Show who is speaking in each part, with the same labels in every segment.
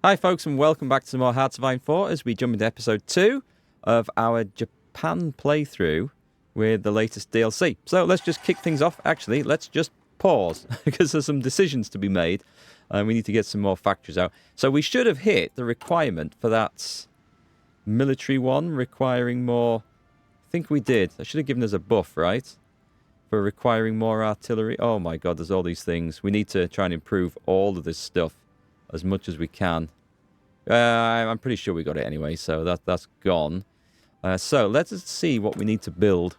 Speaker 1: Hi folks and welcome back to some more Hearts of Iron 4 as we jump into episode 2 of our Japan playthrough with the latest DLC. So let's just kick things off. Actually, let's just pause because there's some decisions to be made and we need to get some more factories out. So we should have hit the requirement for that military one requiring more. I think we did. That should have given us a buff, right? For requiring more artillery. Oh my god, there's all these things. We need to try and improve all of this stuff as much as we can. I'm pretty sure we got it anyway, so that's gone. So let's see what we need to build.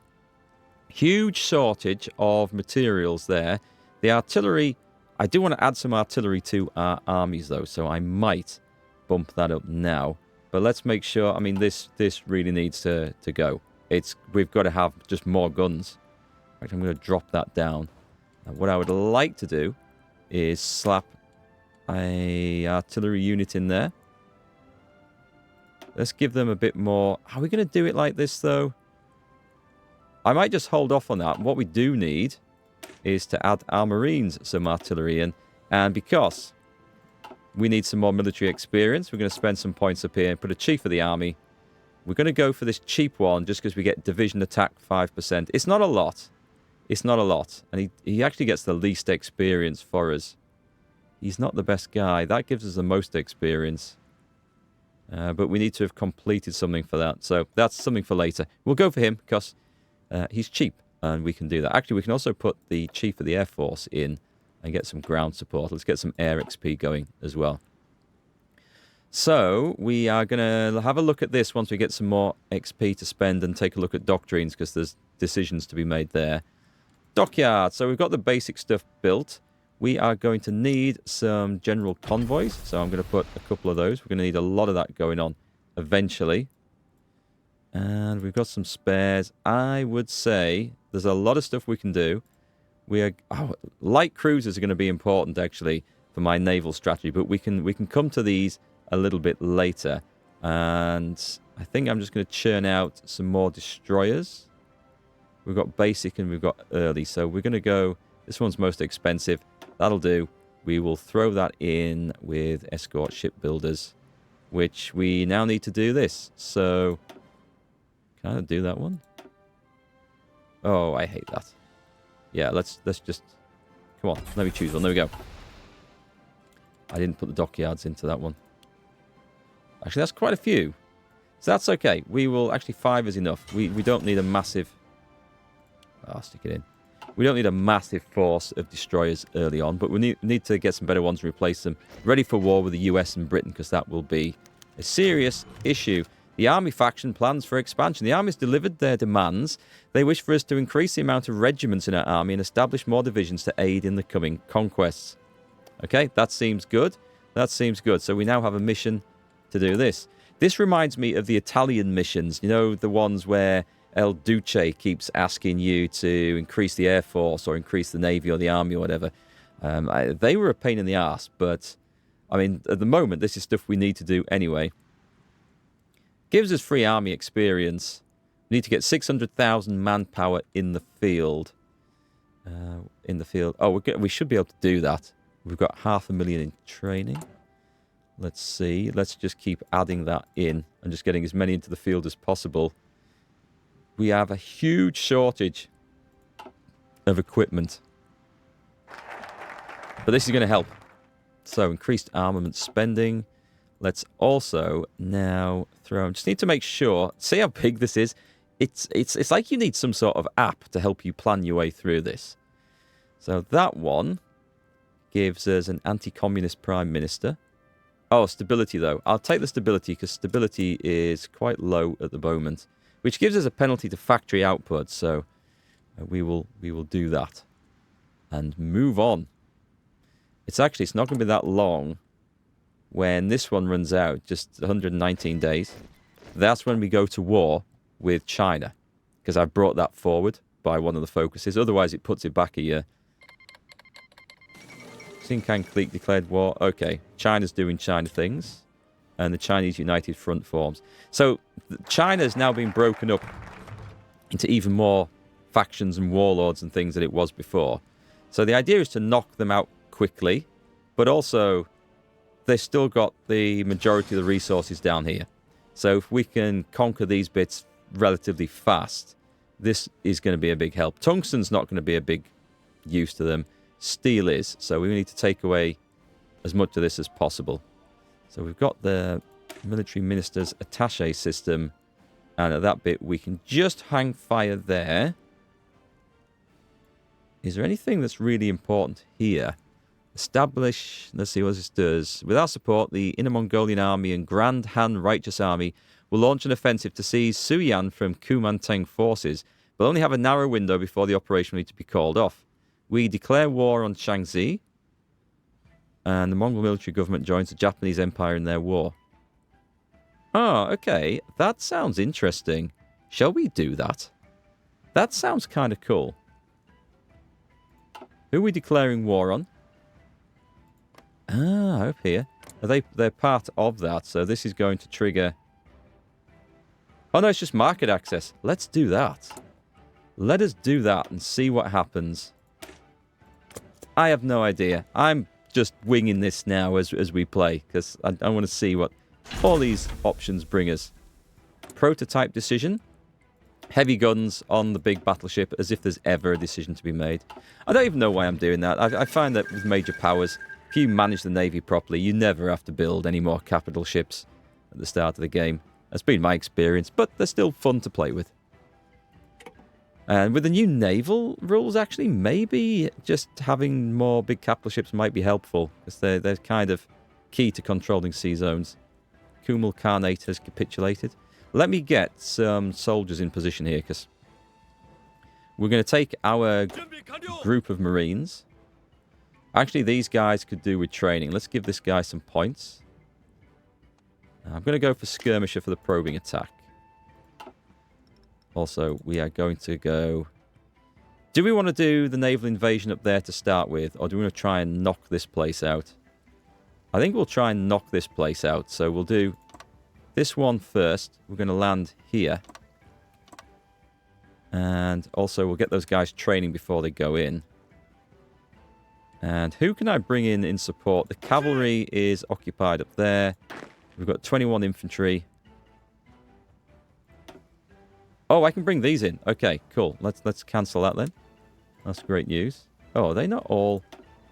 Speaker 1: Huge shortage of materials there. The artillery, I do want to add some artillery to our armies though, so I might bump that up now. But let's make sure, I mean, this really needs to go. We've got to have just more guns. In fact, I'm going to drop that down. And what I would like to do is slap a artillery unit in there. Let's give them a bit more. Are we going to do it like this, though? I might just hold off on that. What we do need is to add our Marines some artillery in. And because we need some more military experience, we're going to spend some points up here and put a chief of the army. We're going to go for this cheap one just because we get division attack 5%. It's not a lot. It's not a lot. And he actually gets the least experience for us. He's not the best guy. That gives us the most experience. But we need to have completed something for that. So that's something for later. We'll go for him because he's cheap and we can do that. Actually, we can also put the Chief of the Air Force in and get some ground support. Let's get some air XP going as well. So we are going to have a look at this once we get some more XP to spend and take a look at doctrines because there's decisions to be made there. Dockyard. So we've got the basic stuff built. We are going to need some general convoys, so I'm going to put a couple of those. We're going to need a lot of that going on eventually. And we've got some spares. I would say there's a lot of stuff we can do. Light cruisers are going to be important, actually, for my naval strategy, but we can come to these a little bit later. And I think I'm just going to churn out some more destroyers. We've got basic and we've got early, so we're going to go... This one's most expensive. That'll do. We will throw that in with escort shipbuilders, which we now need to do this. So, can I do that one? Oh, I hate that. Yeah, let's just... Come on, let me choose one. There we go. I didn't put the dockyards into that one. Actually, that's quite a few. So that's okay. We will... Actually, 5 is enough. We don't need a massive... I'll stick it in. We don't need a massive force of destroyers early on, but we need to get some better ones and replace them. Ready for war with the US and Britain, because that will be a serious issue. The army faction plans for expansion. The army's delivered their demands. They wish for us to increase the amount of regiments in our army and establish more divisions to aid in the coming conquests. Okay, that seems good. That seems good. So we now have a mission to do this. This reminds me of the Italian missions. You know, the ones where El Duce keeps asking you to increase the Air Force or increase the Navy or the Army or whatever. They were a pain in the arse, but, I mean, at the moment, this is stuff we need to do anyway. Gives us free Army experience. We need to get 600,000 manpower in the field. Oh, we should be able to do that. We've got 500,000 in training. Let's see. Let's just keep adding that in and just getting as many into the field as possible. We have a huge shortage of equipment. But this is going to help. So, increased armament spending. Let's also now throw... Just need to make sure... See how big this is? It's like you need some sort of app to help you plan your way through this. So, that one gives us an anti-communist prime minister. Oh, stability, though. I'll take the stability because stability is quite low at the moment. Which gives us a penalty to factory output, so we will do that and move on. It's not going to be that long when this one runs out, just 119 days. That's when we go to war with China, because I've brought that forward by one of the focuses. Otherwise, it puts it back a year. Xinjiang clique declared war. Okay, China's doing China things. And the Chinese United Front forms. So China's now been broken up into even more factions and warlords and things than it was before. So the idea is to knock them out quickly, but also they've still got the majority of the resources down here. So if we can conquer these bits relatively fast, this is going to be a big help. Tungsten's not going to be a big use to them. Steel is. So we need to take away as much of this as possible. So we've got the military minister's attaché system. And at that bit, we can just hang fire there. Is there anything that's really important here? Establish, let's see what this does. With our support, the Inner Mongolian Army and Grand Han Righteous Army will launch an offensive to seize Suyan from Kumanteng forces, but only have a narrow window before the operation will need to be called off. We declare war on Shansi, and the Mongol military government joins the Japanese Empire in their war. Oh, okay. That sounds interesting. Shall we do that? That sounds kind of cool. Who are we declaring war on? Ah, up here. They're part of that, so this is going to trigger... Oh no, it's just market access. Let's do that. Let us do that and see what happens. I have no idea. I'm just winging this now as we play, because I want to see what all these options bring us. Prototype decision. Heavy guns on the big battleship, as if there's ever a decision to be made. I don't even know why I'm doing that. I find that with major powers, if you manage the Navy properly, you never have to build any more capital ships at the start of the game. That's been my experience, but they're still fun to play with. And with the new naval rules, actually, maybe just having more big capital ships might be helpful, because they're kind of key to controlling sea zones. Kumal Khanate has capitulated. Let me get some soldiers in position here, because we're going to take our group of Marines. Actually, these guys could do with training. Let's give this guy some points. I'm going to go for Skirmisher for the probing attack. Also, we are going to go... Do we want to do the naval invasion up there to start with, or do we want to try and knock this place out? I think we'll try and knock this place out. So we'll do this one first. We're going to land here. And also, we'll get those guys training before they go in. And who can I bring in support? The cavalry is occupied up there. We've got 21 infantry. Oh, I can bring these in. Okay, cool. Let's cancel that then. That's great news. Oh, are they not all...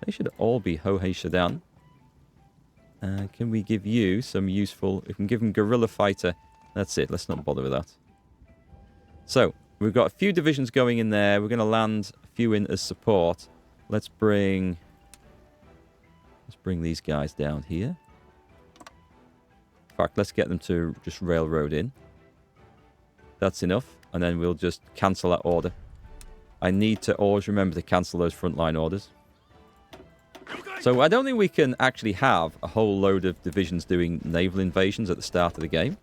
Speaker 1: They should all be Hohei Shadan. Can we give you some useful... We can give them Guerrilla Fighter. That's it. Let's not bother with that. So, we've got a few divisions going in there. We're going to land a few in as support. Let's bring these guys down here. In fact, let's get them to just railroad in. That's enough. And then we'll just cancel that order. I need to always remember to cancel those frontline orders. So I don't think we can actually have a whole load of divisions doing naval invasions at the start of the game.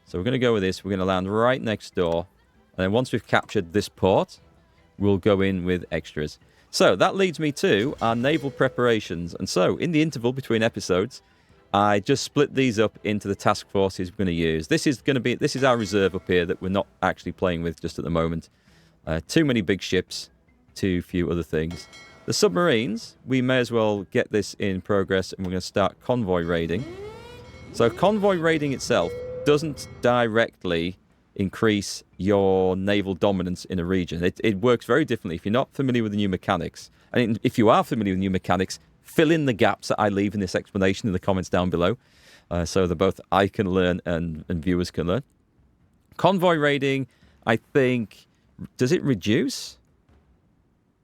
Speaker 1: So we're going to go with this. We're going to land right next door. And then once we've captured this port, we'll go in with extras. So that leads me to our naval preparations. And so in the interval between episodes, I just split these up into the task forces we're going to use. This is our reserve up here that we're not actually playing with just at the moment. Too many big ships, too few other things. The submarines, we may as well get this in progress, and we're going to start convoy raiding. So convoy raiding itself doesn't directly increase your naval dominance in a region. It works very differently if you're not familiar with the new mechanics. And if you are familiar with new mechanics, fill in the gaps that I leave in this explanation in the comments down below, so that both I can learn and viewers can learn. Convoy raiding, I think, does it reduce?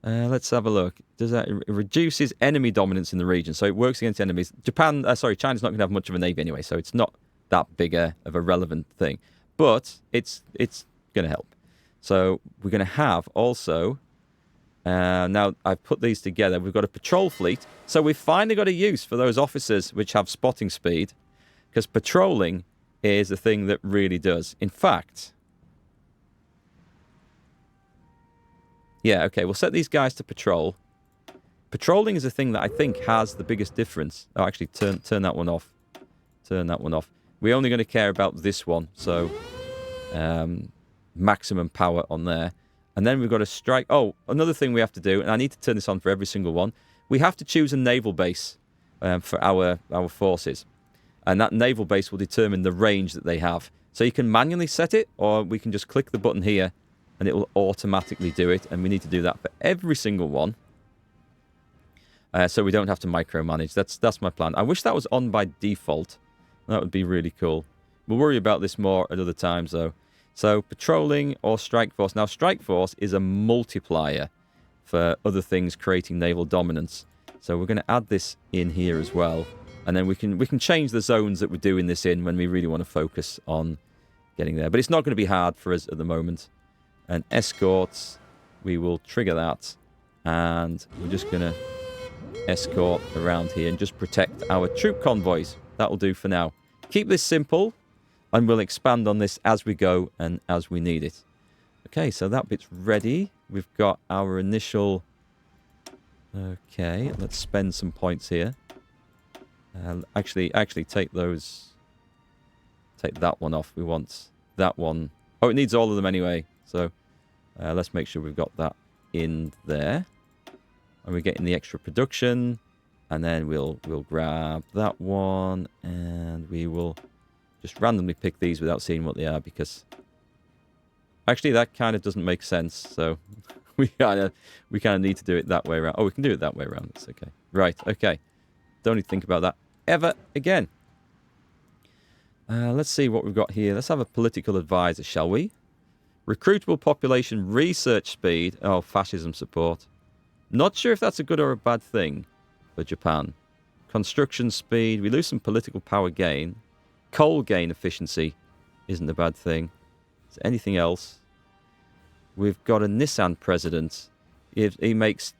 Speaker 1: Let's have a look. It reduces enemy dominance in the region, so it works against enemies. China's not going to have much of a navy anyway, so it's not that big of a relevant thing. But it's going to help. So we're going to have also... now, I've put these together. We've got a patrol fleet. So we've finally got a use for those officers which have spotting speed, because patrolling is the thing that really does. In fact... Yeah, okay, we'll set these guys to patrol. Patrolling is the thing that I think has the biggest difference. Oh, actually, turn that one off. Turn that one off. We're only going to care about this one, so maximum power on there. And then we've got to strike... Oh, another thing we have to do, and I need to turn this on for every single one. We have to choose a naval base. for our forces. And that naval base will determine the range that they have. So you can manually set it, or we can just click the button here, and it will automatically do it. And we need to do that for every single one. So we don't have to micromanage. That's my plan. I wish that was on by default. That would be really cool. We'll worry about this more at other times, though. So patrolling or strike force. Now, strike force is a multiplier for other things creating naval dominance. So we're going to add this in here as well. And then we can change the zones that we're doing this in when we really want to focus on getting there. But it's not going to be hard for us at the moment. And escorts, we will trigger that. And we're just going to escort around here and just protect our troop convoys. That'll do for now. Keep this simple, and we'll expand on this as we go and as we need it. Okay, so that bit's ready. We've got our initial... Okay, let's spend some points here. Actually take those... Take that one off. We want that one. Oh, it needs all of them anyway. So let's make sure we've got that in there. And we're getting the extra production. And then we'll grab that one. And we will just randomly pick these without seeing what they are. Because actually that kind of doesn't make sense. So we kind of need to do it that way around. Oh, we can do it that way around. That's okay. Right, okay. Don't need to think about that ever again. Let's see what we've got here. Let's have a political advisor, shall we? Recruitable population, research speed. Oh, fascism support. Not sure if that's a good or a bad thing for Japan. Construction speed. We lose some political power gain. Coal gain efficiency isn't a bad thing. Is there anything else? We've got a Nissan president. He makes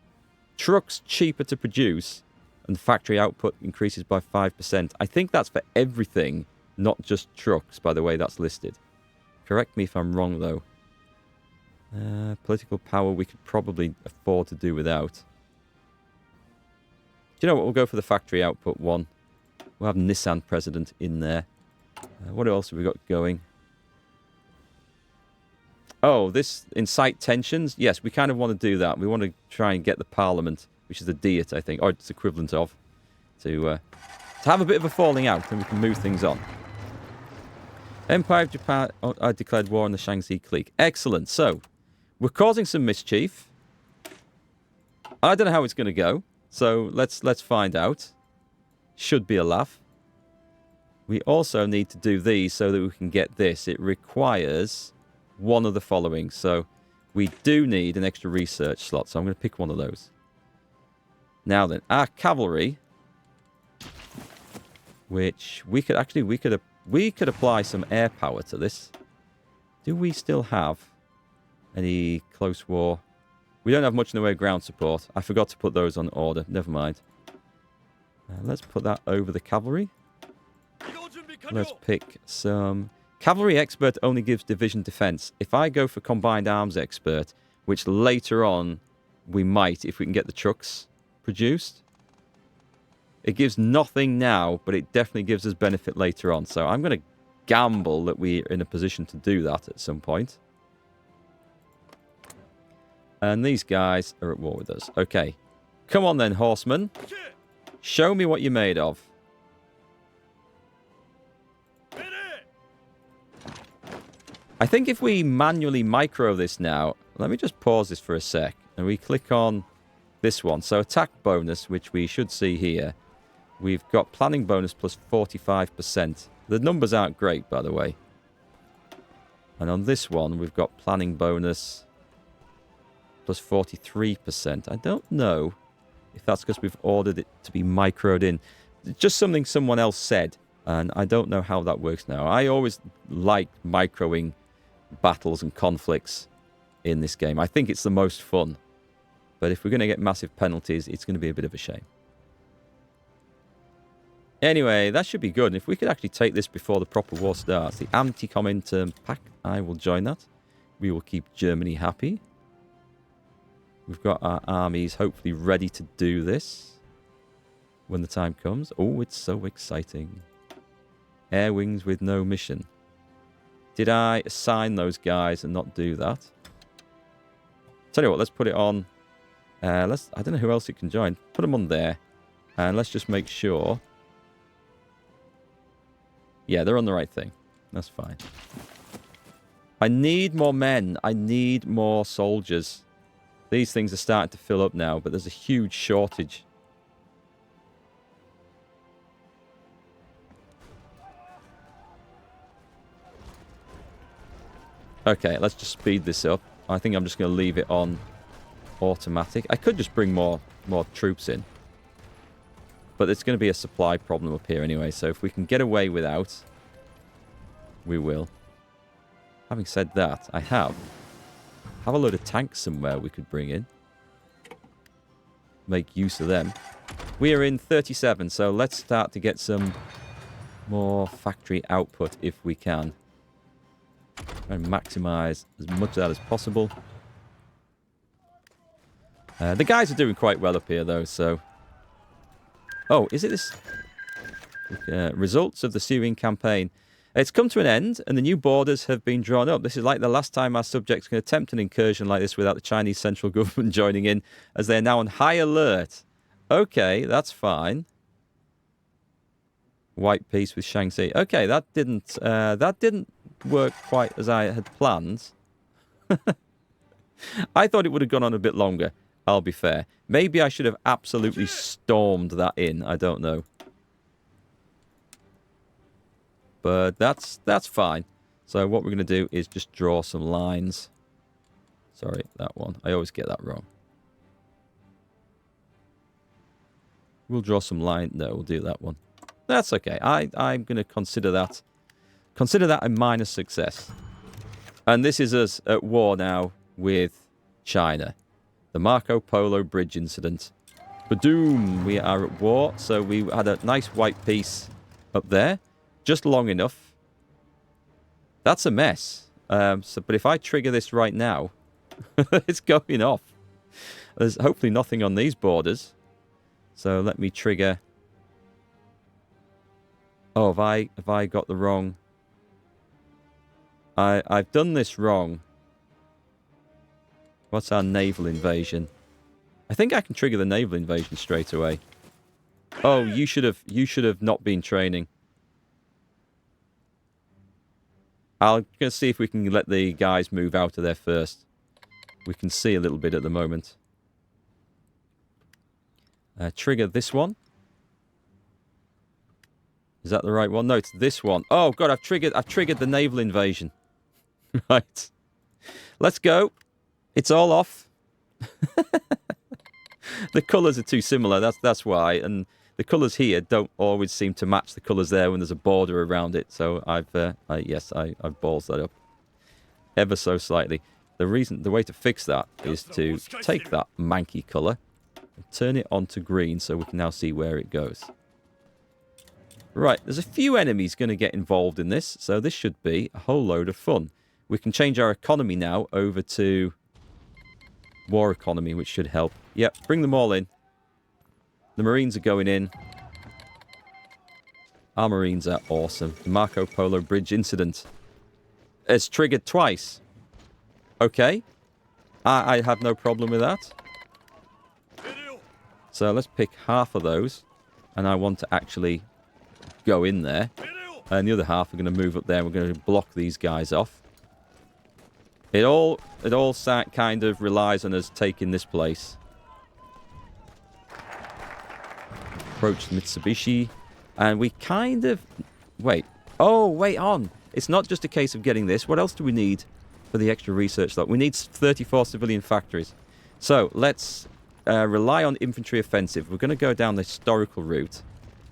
Speaker 1: trucks cheaper to produce and factory output increases by 5%. I think that's for everything, not just trucks, by the way that's listed. Correct me if I'm wrong, though. Political power we could probably afford to do without. Do you know what? We'll go for the factory output one. We'll have Nissan president in there. What else have we got going? Oh, this incite tensions. Yes, we kind of want to do that. We want to try and get the parliament, which is the Diet, I think, or it's equivalent of, to have a bit of a falling out, and we can move things on. Empire of Japan declared war on the Shansi clique. Excellent. So, we're causing some mischief. I don't know how it's going to go, so let's find out. Should be a laugh. We also need to do these so that we can get this. It requires one of the following. So, we do need an extra research slot, so I'm going to pick one of those. Now then, our cavalry, which we could apply some air power to this. Do we still have any close war? We don't have much in the way of ground support. I forgot to put those on order. Never mind. Let's put that over the cavalry. Let's pick some... Cavalry expert only gives division defense. If I go for combined arms expert, which later on we might if we can get the trucks produced. It gives nothing now, but it definitely gives us benefit later on. So I'm going to gamble that we're in a position to do that at some point. And these guys are at war with us. Okay. Come on then, horsemen. Show me what you're made of. I think if we manually micro this now, let me just pause this for a sec, and we click on this one. So attack bonus, which we should see here. We've got planning bonus plus 45%. The numbers aren't great, by the way. And on this one, we've got planning bonus plus 43%. I don't know if that's because we've ordered it to be microed in. It's just something someone else said, and I don't know how that works now. I always like microing battles and conflicts in this game. I think it's the most fun. But if we're going to get massive penalties, it's going to be a bit of a shame. Anyway, that should be good. And if we could actually take this before the proper war starts, the anti-comintern pact, I will join that. We will keep Germany happy. We've got our armies hopefully ready to do this when the time comes. Oh, it's so exciting. Air wings with no mission. Did I assign those guys and not do that? Tell you what, let's put it on. I don't know who else it can join. Put them on there. And let's just make sure. Yeah, they're on the right thing. That's fine. I need more men. I need more soldiers. These things are starting to fill up now, but there's a huge shortage. Okay, let's just speed this up. I think I'm just going to leave it on automatic. I could just bring more troops in. But it's going to be a supply problem up here anyway, so if we can get away without, we will. Having said that, I have a load of tanks somewhere we could bring in. Make use of them. We are in 37, so let's start to get some more factory output if we can. And maximize as much of that as possible. The guys are doing quite well up here, though, so... Oh, is it this... results of the Syrian campaign. It's come to an end, and the new borders have been drawn up. This is like the last time our subjects can attempt an incursion like this without the Chinese central government joining in, as they are now on high alert. Okay, that's fine. White peace with Shansi. Okay, that didn't work quite as I had planned. I thought it would have gone on a bit longer, I'll be fair. Maybe I should have absolutely stormed that in. I don't know. But that's fine. So what we're going to do is just draw some lines. Sorry, that one. I always get that wrong. We'll draw some line. No, we'll do that one. That's okay. I'm going to consider that a minor success. And this is us at war now with China. The Polo Bridge incident. Badoom! We are at war. So we had a nice white piece up there. Just long enough. That's a mess. But if I trigger this right now, it's going off. There's hopefully nothing on these borders. So let me trigger. Oh, have I got the wrong? I've done this wrong. What's our naval invasion? I think I can trigger the naval invasion straight away. Oh, you should have not been training. I'm going to see if we can let the guys move out of there first. We can see a little bit at the moment. Trigger this one. Is that the right one? No, it's this one. Oh god, I've triggered the naval invasion. Right. Let's go. It's all off. The colours are too similar. That's why. And the colours here don't always seem to match the colours there when there's a border around it. So I've ballsed that up ever so slightly. The way to fix that is to take that manky colour and turn it onto green so we can now see where it goes. Right, there's a few enemies going to get involved in this, so this should be a whole load of fun. We can change our economy now over to war economy, which should help. Yep, bring them all in. The Marines are going in. Our Marines are awesome. The Polo Bridge incident. It's triggered twice. Okay. I have no problem with that. So let's pick half of those. And I want to actually go in there. And the other half are going to move up there. We're going to block these guys off. It all kind of relies on us taking this place. Approach Mitsubishi. And we kind of... Wait. Oh, wait on. It's not just a case of getting this. What else do we need for the extra research slot? We need 34 civilian factories. So let's rely on infantry offensive. We're going to go down the historical route.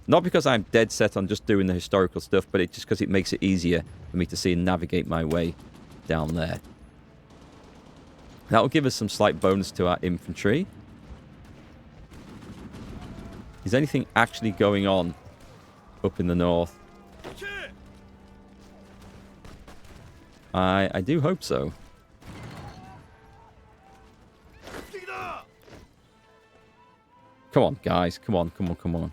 Speaker 1: Not because I'm dead set on just doing the historical stuff, but just because it makes it easier for me to see and navigate my way down there. That will give us some slight bonus to our infantry. Is anything actually going on up in the north? I do hope so. Come on, guys. Come on, come on, come on.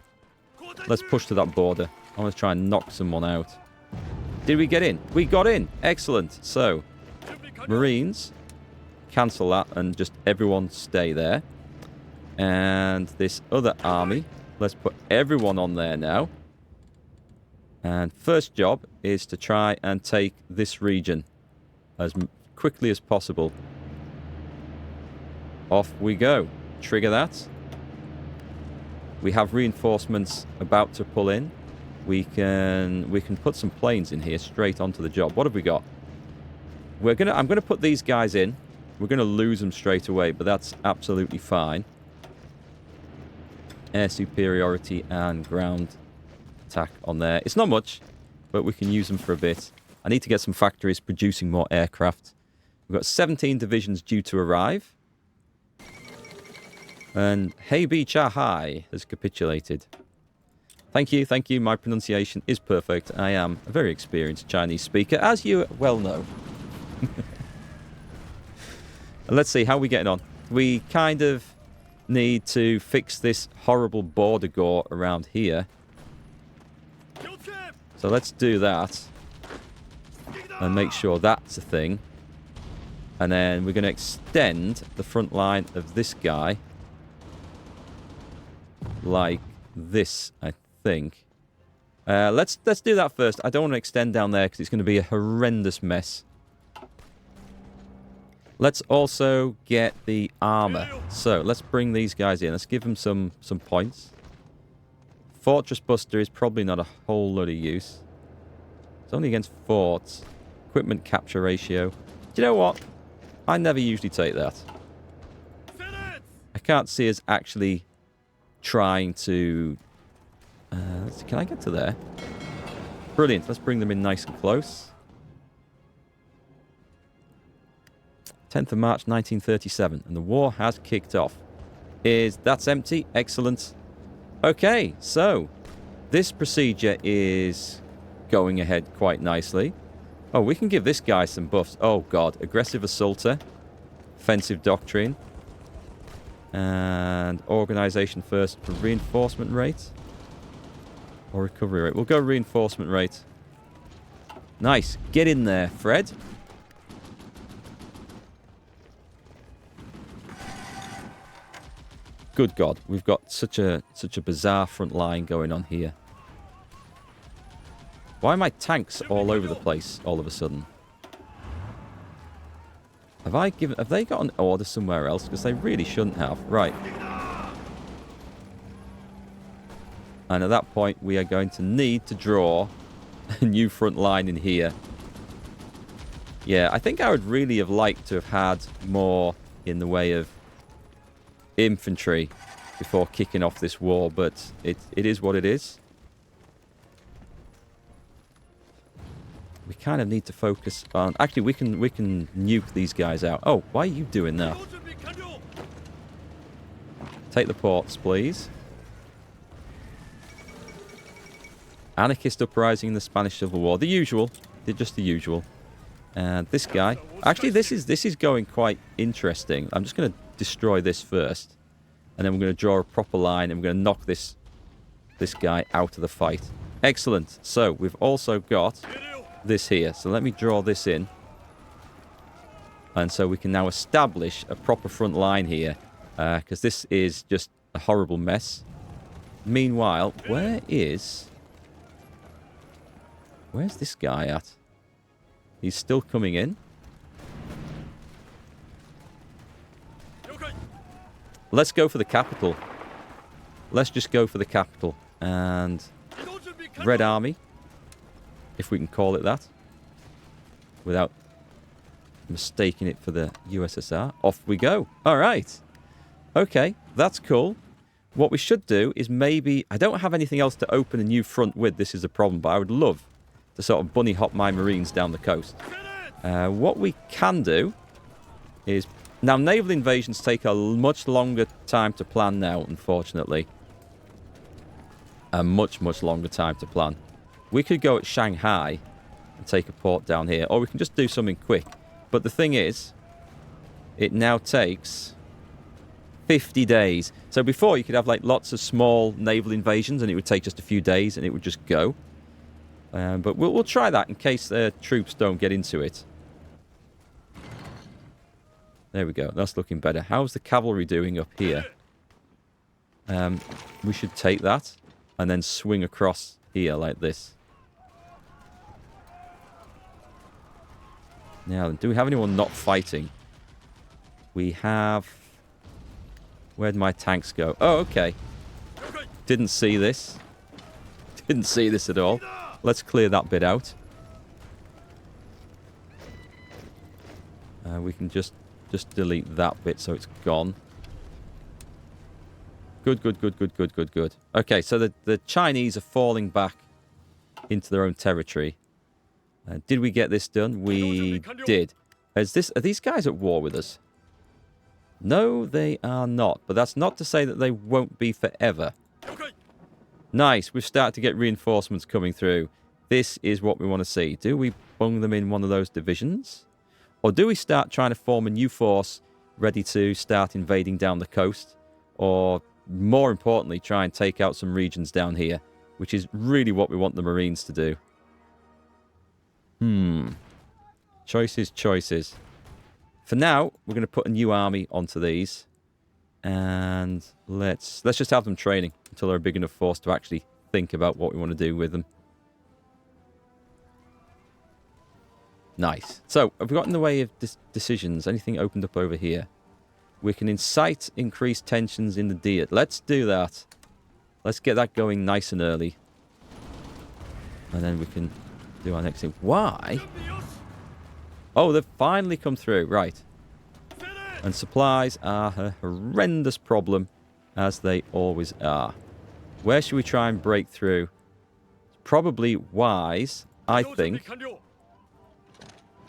Speaker 1: Let's push to that border. I want to try and knock someone out. Did we get in? We got in. Excellent. So, Marines, cancel that and just everyone stay there. And this other army Let's put everyone on there now. And first job is to try and take this region as quickly as possible. Off we go. Trigger that. We have reinforcements about to pull in. We can put some planes in here straight onto the job. What have we got? I'm gonna put these guys in. We're gonna lose them straight away, but that's absolutely fine. Air superiority and ground attack on there. It's not much, but we can use them for a bit. I need to get some factories producing more aircraft. We've got 17 divisions due to arrive. And Heibi Chahai has capitulated. Thank you, thank you. My pronunciation is perfect. I am a very experienced Chinese speaker, as you well know. And let's see, how are we getting on? We kind of need to fix this horrible border gore around here. So let's do that. And make sure that's a thing. And then we're going to extend the front line of this guy. Like this, I think. Let's do that first. I don't want to extend down there because it's going to be a horrendous mess. Let's also get the armor. So let's bring these guys in. Let's give them some points. Fortress Buster is probably not a whole lot of use. It's only against forts. Equipment capture ratio. Do you know what? I never usually take that. I can't see us actually trying to... can I get to there? Brilliant. Let's bring them in nice and close. 10th of March 1937, and the war has kicked off. That's empty? Excellent. Okay, so this procedure is going ahead quite nicely. Oh, we can give this guy some buffs. Oh god, aggressive assaulter, offensive doctrine, and organization first for reinforcement rate or recovery rate. We'll go reinforcement rate. Nice. Get in there, Fred. Good God, we've got such a bizarre front line going on here. Why are my tanks all over the place all of a sudden? Have they got an order somewhere else? Because they really shouldn't have. Right. And at that point, we are going to need to draw a new front line in here. Yeah, I think I would really have liked to have had more in the way of infantry before kicking off this war, but it is what it is. We kind of need to focus on... Actually, we can nuke these guys out. Oh, why are you doing that? Take the ports, please. Anarchist uprising in the Spanish Civil War. The usual. Just the usual. And this guy... Actually, this is going quite interesting. I'm just going to destroy this first. And then we're going to draw a proper line and we're going to knock this guy out of the fight. Excellent. So, we've also got this here. So, let me draw this in. And so we can now establish a proper front line here. Because this is just a horrible mess. Meanwhile, where's this guy at? He's still coming in. Let's go for the capital. Let's just go for the capital. And Red Army, if we can call it that, without mistaking it for the USSR. Off we go. All right. Okay, that's cool. What we should do is maybe... I don't have anything else to open a new front with. This is a problem, but I would love to sort of bunny hop my Marines down the coast. What we can do is... Now, naval invasions take a much longer time to plan now, unfortunately. A much, much longer time to plan. We could go at Shanghai and take a port down here, or we can just do something quick. But the thing is, it now takes 50 days. So before, you could have like lots of small naval invasions, and it would take just a few days, and it would just go. But we'll try that in case troops don't get into it. There we go. That's looking better. How's the cavalry doing up here? We should take that and then swing across here like this. Now, do we have anyone not fighting? We have... Where'd my tanks go? Oh, okay. Didn't see this. Didn't see this at all. Let's clear that bit out. We can just delete that bit so it's gone. Good, good, good, good, good, good, good. Okay, so the Chinese are falling back into their own territory. Did we get this done? We did. Are these guys at war with us? No, they are not. But that's not to say that they won't be forever. Nice. We've started to get reinforcements coming through. This is what we want to see. Do we bung them in one of those divisions? Or do we start trying to form a new force ready to start invading down the coast? Or, more importantly, try and take out some regions down here, which is really what we want the Marines to do. Choices, choices. For now, we're going to put a new army onto these. And let's just have them training until they're a big enough force to actually think about what we want to do with them. Nice. So, have we got in the way of decisions? Anything opened up over here? We can incite increased tensions in the Diet. Let's do that. Let's get that going nice and early. And then we can do our next thing. Why? Oh, they've finally come through. Right. And supplies are a horrendous problem, as they always are. Where should we try and break through? It's probably wise, I think.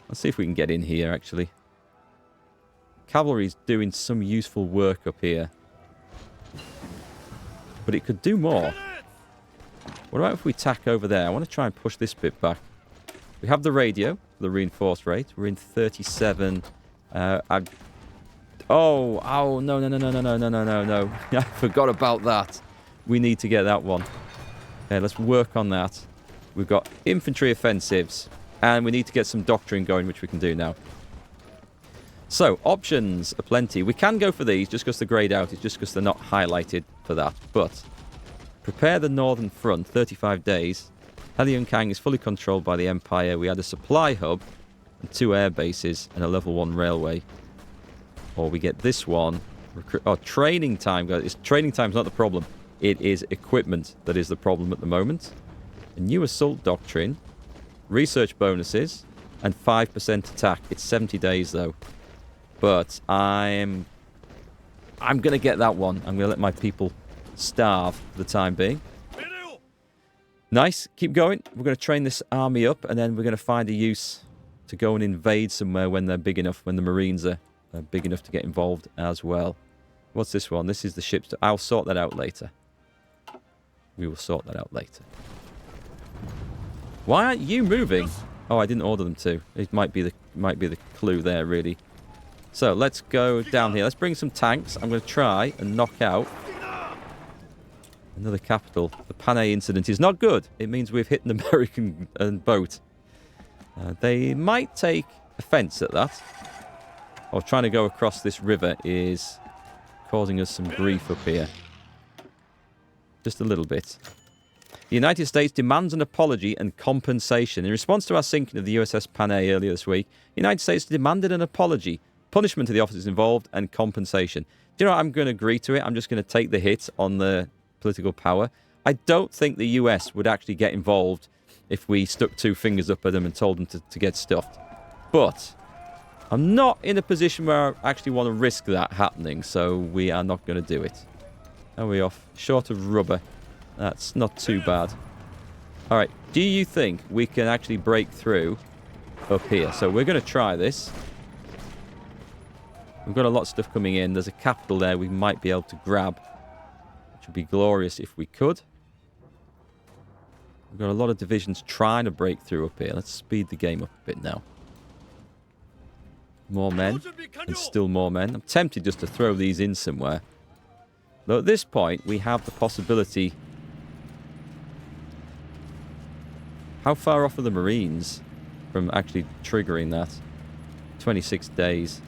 Speaker 1: Let's see if we can get in here, actually. Cavalry's doing some useful work up here. But it could do more. What about if we tack over there? I want to try and push this bit back. We have the radio, the reinforced rate. We're in 37. No. I forgot about that. We need to get that one. Okay, let's work on that. We've got infantry offensives. And we need to get some doctrine going, which we can do now. So, options are plenty. We can go for these just because they're grayed out. It's just because they're not highlighted for that. But, prepare the northern front, 35 days. Heiliongkang is fully controlled by the Empire. We had a supply hub and 2 air bases and a level 1 railway. Or we get this one. Training time. Training time's not the problem. It is equipment that is the problem at the moment. A new assault doctrine. Research bonuses. And 5% attack. It's 70 days, though. But I'm going to get that one. I'm going to let my people starve for the time being. Nice. Keep going. We're going to train this army up, and then we're going to find a use to go and invade somewhere when they're big enough, when the Marines are big enough to get involved as well. What's this one? This is the ships. I'll sort that out later. We will sort that out later. Why aren't you moving? Oh, I didn't order them to. It might be the clue there, really. So, let's go down here. Let's bring some tanks. I'm going to try and knock out another capital. The Panay incident is not good. It means we've hit an American boat. They might take offense at that. Or trying to go across this river is causing us some grief up here. Just a little bit. The United States demands an apology and compensation. In response to our sinking of the USS Panay earlier this week, the United States demanded an apology, punishment to the officers involved, and compensation. Do you know what? I'm going to agree to it. I'm just going to take the hit on the political power. I don't think the US would actually get involved if we stuck 2 fingers up at them and told them to get stuffed. But I'm not in a position where I actually want to risk that happening, so we are not going to do it. Are we off? Short of rubber. That's not too bad. Alright, do you think we can actually break through up here? So we're going to try this. We've got a lot of stuff coming in. There's a capital there we might be able to grab, which would be glorious if we could. We've got a lot of divisions trying to break through up here. Let's speed the game up a bit now. More men, and still more men. I'm tempted just to throw these in somewhere. Though at this point, we have the possibility... How far off are the Marines from actually triggering that? 26 days.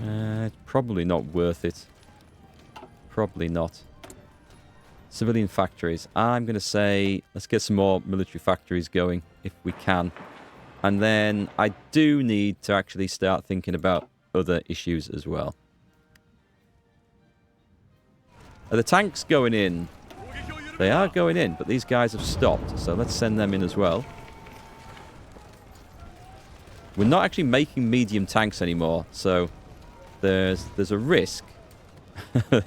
Speaker 1: It's probably not worth it. Probably not. Civilian factories. I'm going to say let's get some more military factories going if we can. And then I do need to actually start thinking about other issues as well. Are the tanks going in? They are going in, but these guys have stopped. So let's send them in as well. We're not actually making medium tanks anymore. So there's a risk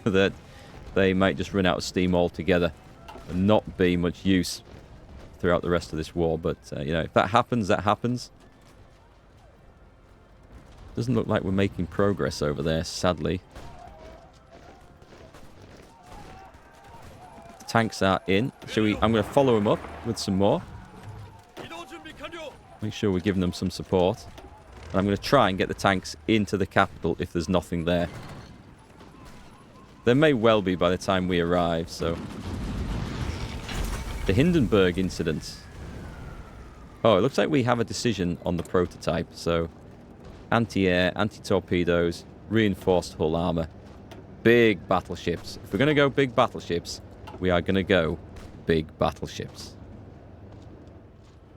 Speaker 1: that they might just run out of steam altogether and not be much use throughout the rest of this war. But, you know, if that happens, that happens. Doesn't look like we're making progress over there, sadly. The tanks are in. I'm going to follow them up with some more. Make sure we're giving them some support. And I'm going to try and get the tanks into the capital if there's nothing there. There may well be by the time we arrive, so... The Hindenburg incident. Oh, it looks like we have a decision on the prototype, so... Anti-air, anti-torpedoes, reinforced hull armor. Big battleships. If we're going to go big battleships, we are going to go big battleships.